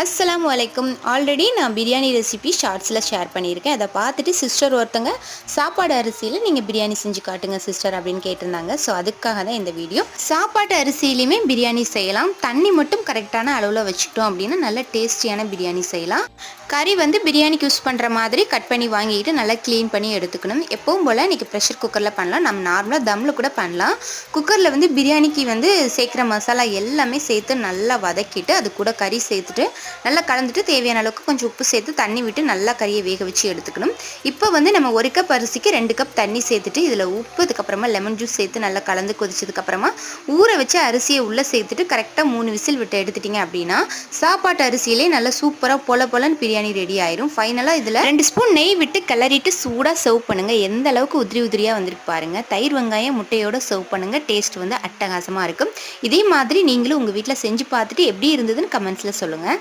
அஸ்ஸலாமு அலைக்கும். ஆல்ரெடி நான் பிரியாணி ரெசிபி ஷார்ட்ஸில் ஷேர் பண்ணியிருக்கேன். அதை பார்த்துட்டு சிஸ்டர் ஒருத்தங்க சாப்பாடு அரிசியில் நீங்கள் பிரியாணி செஞ்சு காட்டுங்க சிஸ்டர் அப்படின்னு கேட்டிருந்தாங்க. ஸோ அதுக்காக தான் இந்த வீடியோ. சாப்பாட்டு அரிசியிலையுமே பிரியாணி செய்யலாம். தண்ணி மட்டும் கரெக்டான அளவில் வச்சுக்கிட்டோம் அப்படின்னா நல்ல டேஸ்டியான பிரியாணி செய்யலாம். கறி வந்து பிரியாணிக்கு யூஸ் பண்ணுற மாதிரி கட் பண்ணி வாங்கிட்டு நல்லா க்ளீன் பண்ணி எடுத்துக்கணும். எப்பவும் போல் இன்றைக்கி ப்ரெஷர் குக்கரில் பண்ணலாம். நம்ம நார்மலாக தம்மில் கூட பண்ணலாம். குக்கரில் வந்து பிரியாணிக்கு வந்து சேர்க்குற மசாலா எல்லாமே சேர்த்து நல்லா வதக்கிட்டு அது கூட கறி சேர்த்துட்டு நல்லா கலந்துட்டு தேவையான அளவுக்கு கொஞ்சம் உப்பு சேர்த்து தண்ணி விட்டு நல்லா கறியை வேக வச்சு எடுத்துக்கணும். இப்போ வந்து நம்ம 1 கப் அரிசிக்கு 2 கப் தண்ணி சேர்த்துட்டு இதில் உப்பு, அதுக்கப்புறமா லெமன் ஜூஸ் சேர்த்து நல்லா கலந்து கொதிச்சதுக்கப்புறமா ஊற வச்சு அரிசியை உள்ளே சேர்த்துட்டு கரெக்டாக 3 விசில் விட்டு எடுத்துட்டிங்க அப்படின்னா சாப்பாட்டு அரிசியிலே நல்லா சூப்பராக பொலன்னு பிரியாணி ரெடி ஆயிரும். ஃபைனலாக இதில் 2 ஸ்பூன் நெய் விட்டு கிளறிட்டு சூடாக சர்வ் பண்ணுங்கள். எந்த அளவுக்கு உதிரியாக வந்துருக்கு பாருங்கள். தயிர் வெங்காயம் முட்டையோட சர்வ் பண்ணுங்கள். டேஸ்ட் வந்து அட்டகாசமாக இருக்கும். இதே மாதிரி நீங்களும் உங்கள் வீட்டில் செஞ்சு பார்த்துட்டு எப்படி இருந்ததுன்னு கமெண்ட்ஸில் சொல்லுங்கள்.